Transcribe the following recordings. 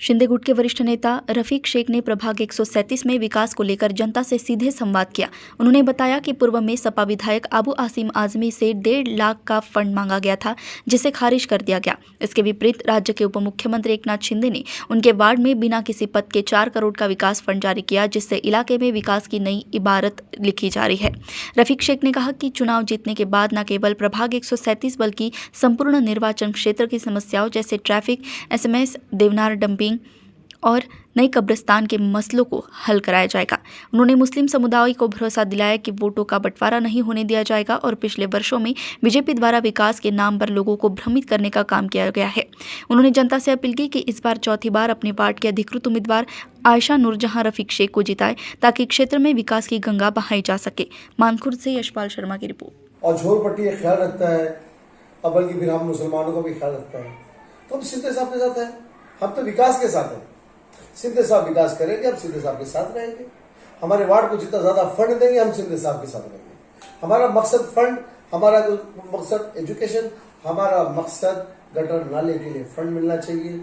शिंदे गुट के वरिष्ठ नेता रफीक शेख ने प्रभाग 137 में विकास को लेकर जनता से सीधे संवाद किया। उन्होंने बताया कि पूर्व में सपा विधायक अबू आसिम आजमी से 1.5 लाख का फंड मांगा गया था, जिसे खारिज कर दिया गया। इसके विपरीत राज्य के उप मुख्यमंत्री एकनाथ शिंदे ने उनके वार्ड में बिना किसी पद के 4 करोड़ का विकास फंड जारी किया, जिससे इलाके में विकास की नई इबारत लिखी जा रही है। रफीक शेख ने कहा कि चुनाव जीतने के बाद न केवल प्रभाग 137 बल्कि संपूर्ण निर्वाचन क्षेत्र की समस्याओं जैसे ट्रैफिक, SMS, देवनार डंपिंग और नई कब्रिस्तान के मसलों को हल कराया जाएगा। उन्होंने मुस्लिम समुदाय को भरोसा दिलाया कि वोटों का बंटवारा नहीं होने दिया जाएगा और पिछले वर्षों में बीजेपी द्वारा विकास के नाम पर लोगों को भ्रमित करने का काम किया गया है। उन्होंने जनता से अपील की कि इस बार चौथी बार अपने पार्टी के अधिकृत उम्मीदवार आयशा नूरजहां रफीक शेख को जिताए, ताकि क्षेत्र में विकास की गंगा बहाई जा सके। मानखुर्द से यशपाल शर्मा की रिपोर्ट। और झोरपट्टी का ख्याल रखता है, अब बल्कि फिर हम मुसलमानों का भी ख्याल रखता है, तो हम सिंधे साहब के साथ हैं। हम तो विकास के साथ हैं। सिंधे साहब विकास करेंगे, हम सिंधे साहब के साथ रहेंगे। हमारे वार्ड को जितना ज्यादा फंड देंगे, हम सिंधे साहब के साथ रहेंगे। हमारा मकसद फंड, हमारा जो मकसद एजुकेशन, हमारा मकसद गटर नाले के लिए फंड मिलना चाहिए,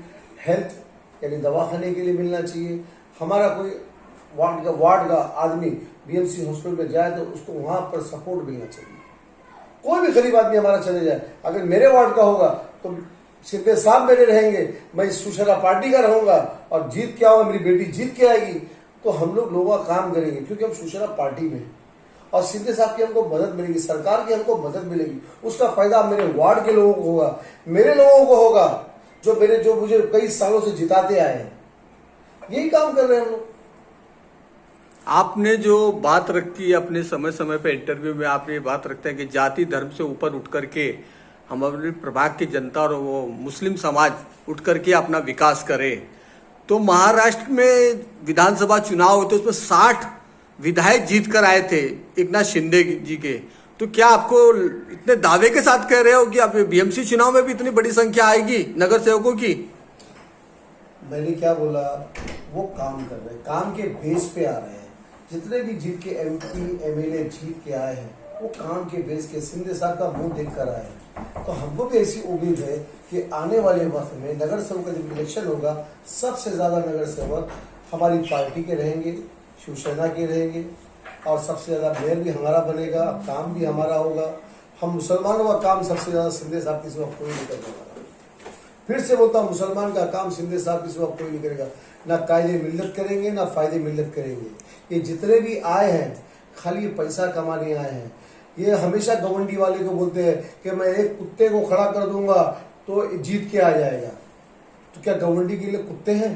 हेल्थ यानी दवाखाने के लिए मिलना चाहिए। हमारा कोई वार्ड का आदमी BMC हॉस्पिटल में जाए तो उसको वहां पर सपोर्ट मिलना चाहिए। कोई भी गरीब आदमी हमारा चले जाए, अगर मेरे वार्ड का होगा तो सिंधे साहब मेरे रहेंगे, मैं सुशरा पार्टी का रहूंगा और जीत के आऊंगा, मेरी बेटी जीत के आएगी, तो हम लोग लोगों का काम करेंगे, क्योंकि हम सुशरा पार्टी में और सिंधे साहब की हमको मदद मिलेगी, सरकार की हमको मदद मिलेगी। उसका फायदा मेरे वार्ड के लोगों को होगा, मेरे लोगों को होगा, जो मुझे कई सालों से जिताते आए हैं। यही काम कर रहे हैं हम लोग। आपने जो बात रखी अपने समय समय पे इंटरव्यू में, आपने ये बात रखते हैं कि जाति धर्म से ऊपर उठ करके हम अपने प्रभाग की जनता और वो मुस्लिम समाज उठ करके अपना विकास करे। तो महाराष्ट्र में विधानसभा चुनाव हुए तो उसमें 60 विधायक जीत कर आए थे एकनाथ शिंदे जी के। तो क्या आपको इतने दावे के साथ कह रहे हो कि आप BMC चुनाव में भी इतनी बड़ी संख्या आएगी नगर सेवकों की? मैंने क्या बोला, वो काम कर रहे हैं, काम के बेस पे आ रहे हैं। जितने भी जीत के MP MLA जीत के आए हैं, वो काम के बेस के सिंधे साहब का मुंह देख कर आए हैं। तो हमको भी ऐसी उम्मीद है कि आने वाले वक्त में नगर सेवक का जब इलेक्शन होगा, सबसे ज्यादा नगर सेवक हमारी पार्टी के रहेंगे, शिवसेना के रहेंगे, और सबसे ज्यादा मेयर भी हमारा बनेगा, काम भी हमारा होगा। हम मुसलमानों का काम सबसे ज्यादा सिंधे साहब की सिवा कोई नहीं करने वाला। फिर से बोलता हूँ, मुसलमान का काम सिंधे साहब की सिवा कोई नहीं करेगा। ना कायदे मिल्लत करेंगे, ना फायदे मिल्लत करेंगे। ये जितने भी आए हैं खाली पैसा कमाने आए हैं। ये हमेशा गवंडी वाले को बोलते हैं कि मैं एक कुत्ते को खड़ा कर दूंगा तो जीत के आ जाएगा। तो क्या गवंडी के लिए कुत्ते हैं?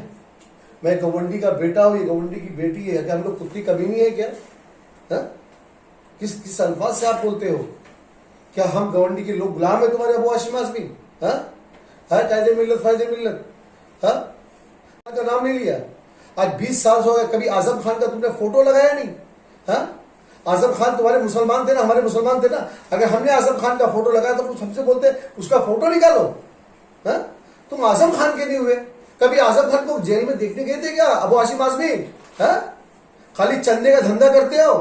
मैं गवंडी का बेटा हूं, ये गवंडी की बेटी है। क्या हम लोग कुत्ती कभी नहीं है क्या? हा? किस अल्फाज से आप बोलते हो? क्या हम गवंडी के लोग गुलाम है तुम्हारे अबू हाशिम आजमी? कायदे मिल्लत फायदे मिल्लत का नाम नहीं लिया। आज 20 साल हो गए, कभी आजम खान का तुमने फोटो लगाया नहीं? आजम खान तुम्हारे मुसलमान थे ना, हमारे मुसलमान थे ना। अगर हमने आजम खान का फोटो लगाया तो कुछ हमसे बोलते उसका फोटो निकालो। तुम आजम खान के नहीं हुए? कभी आजम खान को जेल में देखने गए थे क्या अबू हाशिम आजमी? खाली चंदे का धंधा करते हो,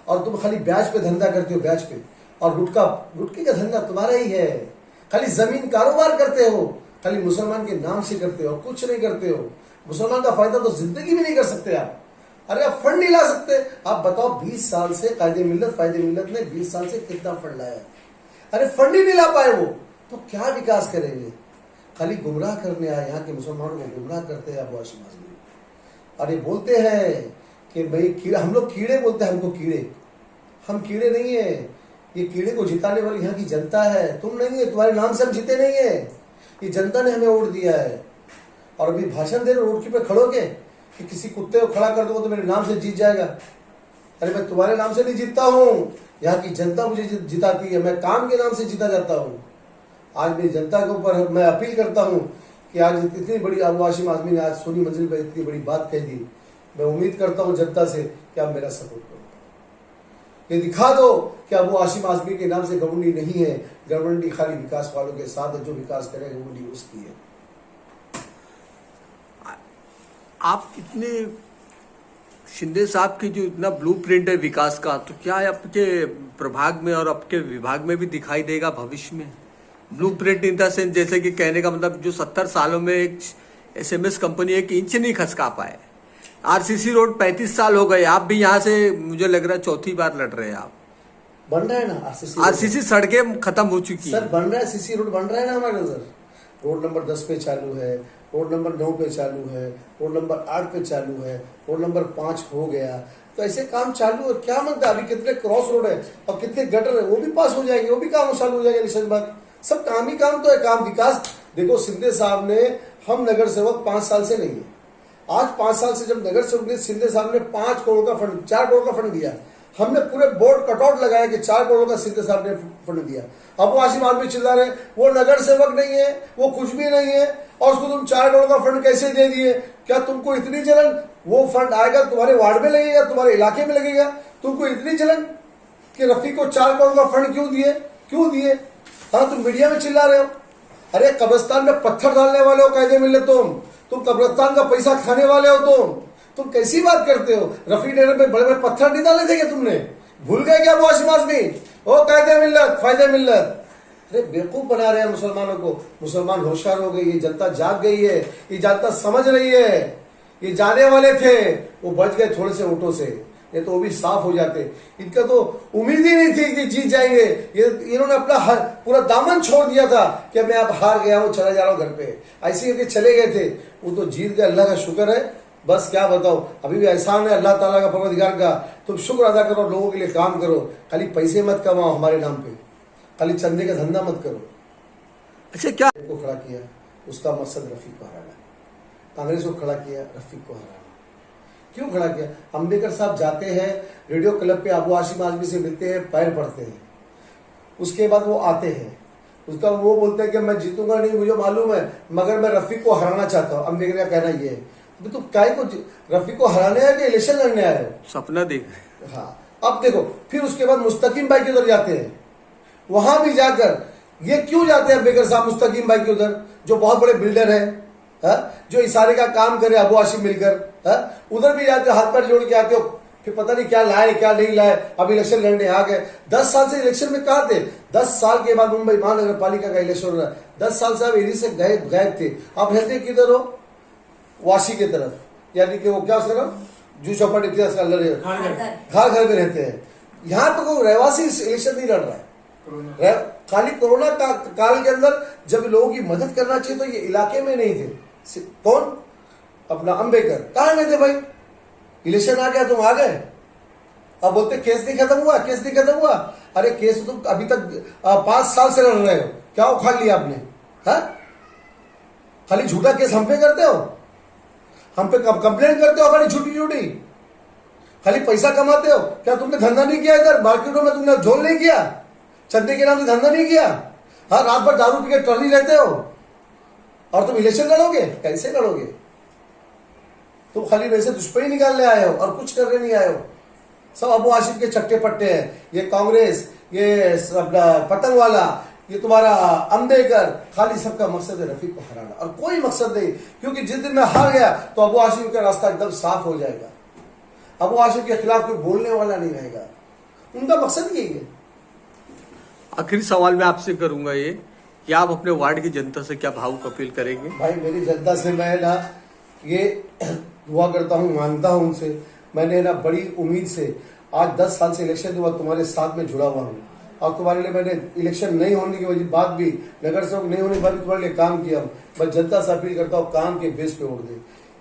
और तुम खाली ब्याज पे धंधा करते हो, ब्याज पे। और गुटके का धंधा तुम्हारा ही है। खाली जमीन कारोबार करते हो, खाली मुसलमान के नाम से करते हो, कुछ नहीं करते हो। मुसलमान का फायदा तो जिंदगी में नहीं कर सकते आप। अरे आप फंड नहीं ला सकते। आप बताओ, 20 साल से कायदे मिल्लत फायदे मिल्लत ने 20 साल से कितना फंड लाया? अरे फंड ही नहीं ला पाए वो, तो क्या विकास करेंगे? खाली गुमराह करने आए, यहाँ के मुसलमानों को गुमराह करते हैं अबू हाशिम आजमी। अरे बोलते हैं कि भाई कीड़ा, हम लोग कीड़े बोलते हैं हमको कीड़े। हम कीड़े नहीं है, ये कीड़े को जिताने वाली यहाँ की जनता है, तुम नहीं है। तुम्हारे नाम से हम जीते नहीं है, ये जनता ने हमें वोट दिया है। और अभी भाषण दे रहे रोड पे खड़ोगे कि किसी कुत्ते को खड़ा कर दूंगा तो मेरे नाम से जीत जाएगा। अरे मैं तुम्हारे नाम से नहीं जीतता हूँ, यहाँ की जनता मुझे जिताती है। मैं काम के नाम से जीता जाता हूँ। आज मेरी जनता के ऊपर मैं अपील करता हूँ कि आज इतनी बड़ी अबू हाशिम आजमी ने आज सोनी मंजिल पर इतनी बड़ी बात कह दी। मैं उम्मीद करता हूँ जनता से कि आप मेरा सपोर्ट करो। ये दिखा दो कि अबू हाशिम आजमी के नाम से गवंडी नहीं है। गवंडी खाली विकास वालों के साथ है, जो विकास करे गवंडी उसकी है। आप इतने शिंदे साहब की जो इतना ब्लूप्रिंट है विकास का, तो क्या आपके प्रभाग में और आपके विभाग में भी दिखाई देगा भविष्य में ब्लूप्रिंट? इन द सेंस, जैसे कि कहने का मतलब जो 70 सालों में एसएमएस कंपनी एक इंच नहीं खसका पाए। आरसीसी रोड 35 साल हो गए, आप भी यहाँ से मुझे लग रहा है चौथी बार लड़ रहे हैं आप। बन रहा है ना आरसीसी आरसीसी सड़कें खत्म हो चुकी सर, है। बन रहा है, सीसी रोड बन रहा है ना हमारे उधर। रोड नंबर 10 पे चालू है, रोड नंबर 9 पे चालू है, रोड नंबर 8 पे चालू है, रोड नंबर 5 हो गया। तो ऐसे काम चालू है, क्या मतलब अभी कितने क्रॉस रोड है और कितने गटर है, वो भी पास हो जाएंगे, वो भी काम चालू हो जाएगा। निशान बात सब काम ही काम तो है, काम विकास। देखो शिंदे साहब ने, हम नगर सेवक 5 साल से नहीं है, आज 5 साल से जब नगर सेवक ने, शिंदे साहब ने 5 करोड़ का फंड, 4 करोड़ का फंड दिया। हमने पूरे बोर्ड कटआउट लगाया कि 4 करोड़ का शिंदे साहब ने फंड दिया। अब वो आसिम आदमी चिल्ला रहे वो नगर सेवक नहीं है, वो कुछ भी नहीं है, और उसको तुम 4 करोड़ का फंड कैसे दे दिए? क्या तुमको इतनी जलन? वो फंड आएगा तुम्हारे वार्ड में लगेगा, तुम्हारे इलाके में लगेगा, तुमको इतनी जलन कि रफी को 4 करोड़ का फंड क्यों दिए? क्यों दिए? हाँ, तुम मीडिया में चिल्ला रहे हो। अरे कब्रिस्तान में पत्थर डालने वाले हो कायदे मिले तुम कब्रिस्तान का पैसा खाने वाले हो तुम कैसी बात करते हो? रफी डेरे में बड़े बड़े पत्थर नहीं डाले थे क्या तुमने? भूल गए क्या वो आसिम आजमी? ओ कायदे मिल्लत, फायदे मिल्लत। अरे बेवकूफ बना रहे हैं मुसलमानों को। मुसलमान होशियार हो गई है, जनता जाग गई है, ये जनता समझ रही है। ये जाने वाले थे, वो बच गए थोड़े से वोटों से, ये तो वो भी साफ हो जाते। इनका तो उम्मीद ही नहीं थी कि जीत जाएंगे। इन्होंने अपना पूरा दामन छोड़ दिया था कि मैं अब हार गया हूं, चला जा रहा हूं घर पे, ऐसे करके चले गए थे। वो तो जीत गए, अल्लाह का शुक्र है। बस क्या बताओ, अभी भी एहसान है अल्लाह ताला का, परवरदिगार का। तुम शुक्र अदा करो, लोगों के लिए काम करो, खाली पैसे मत कमाओ हमारे नाम पे, खाली चंदे का धंधा मत करो। अच्छा, क्या को खड़ा किया, उसका मकसद रफीक को हराना। कांग्रेस को खड़ा किया, रफीक को हराना। क्यों खड़ा किया? अंबेडकर साहब जाते हैं रेडियो क्लब पे, अबू आसिम आजमी से मिलते हैं, पैर पड़ते हैं, उसके बाद वो आते हैं, उसका वो बोलते हैं कि मैं जीतूंगा नहीं, मुझे मालूम है, मगर मैं रफीक को हराना चाहता हूँ। अंबेडकर का कहना ये है। तो काय को रफीक को हराने आए कि इलेक्शन लड़ने आए हो? सपना देख रहे? हाँ, अब देखो, फिर उसके बाद मुस्तकीम भाई के उधर जाते हैं। वहां भी जाकर ये क्यों जाते हैं अंबेडकर साहब मुस्तकीम भाई के उधर, जो बहुत बड़े बिल्डर है, जो इशारे का काम करे अबू आसिम मिलकर, उधर भी जाते, हाथ पैर जोड़ के आते हो। फिर पता नहीं क्या लाए क्या नहीं लाए, अब इलेक्शन लड़ने आ गए। 10 साल से इलेक्शन में कहा थे? 10 साल के बाद मुंबई महानगर पालिका का इलेक्शन हो रहा है। 10 साल से आप एरी से गायब थे। आप रहते किधर हो? वाशी की तरफ, यानी कि वो क्या उसका नाम, जू चौपाटी घर घर में रहते हैं। यहाँ पे कोई रहवासी इलेक्शन नहीं लड़ रहा है। खाली कोरोना का काल के अंदर जब लोगों की मदद करना चाहिए तो ये इलाके में नहीं थे। कौन? अपना अंबेडकर। कहाँ गए थे भाई? इलेक्शन आ गया तुम आ गए, अब बोलते केस नहीं खत्म हुआ, केस नहीं खत्म हुआ। अरे केस तुम अभी तक 5 साल से लड़ रहे हो, क्या उखाड़ लिया आपने? खाली झूठा केस हम पे करते हो, हम पे कंप्लेंट करते हो हमारी झूठी झूठी, खाली पैसा कमाते हो। क्या तुमने धंधा नहीं किया? इधर मार्केटों में तुमने झोल नहीं किया? चंदे के नाम से धंधा नहीं किया? हाँ, रात भर दारू पी के टर्नी रहते हो और तुम इलेक्शन लड़ोगे? कैसे लड़ोगे? तुम खाली वैसे दुश्मनी निकालने आए हो और कुछ करने नहीं आए हो। सब अबू आसिम के चट्टे पट्टे हैं, ये कांग्रेस, ये अपना पतंग वाला, ये तुम्हारा अंबेडकर, खाली सबका मकसद है रफीक को हराना और कोई मकसद नहीं। क्योंकि जिस दिन मैं हार गया तो अबू आसिम का रास्ता एकदम साफ हो जाएगा। अबू आसिम के खिलाफ कोई बोलने वाला नहीं रहेगा। उनका मकसद यही है। आखिरी सवाल मैं आपसे करूंगा ये कि आप अपने वार्ड की जनता से क्या भावुक अपील करेंगे? भाई, मेरी जनता से मैं ना ये दुआ करता हूँ, मांगता हूँ उनसे। मैंने ना बड़ी उम्मीद से आज 10 साल से इलेक्शन हुआ तुम्हारे साथ में जुड़ा हुआ हूँ और तुम्हारे लिए मैंने इलेक्शन नहीं होने की वजह बाद भी, नगर सेवक नहीं होने के बाद भी तुम्हारे लिए काम किया। मैं जनता से अपील करता हूँ, काम के बेस पे वोट दे,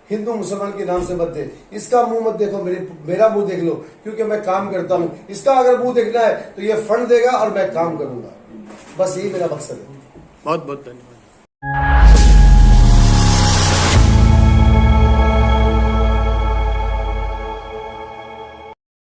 हिंदू मुसलमान के नाम से मत दे। इसका मुंह मत देखो, मेरा मुंह देख लो, क्योंकि मैं काम करता हूँ। इसका अगर मुंह देखना है तो ये फंड देगा और मैं काम करूंगा। बस यही मेरा मकसद है। बहुत बहुत धन्यवाद।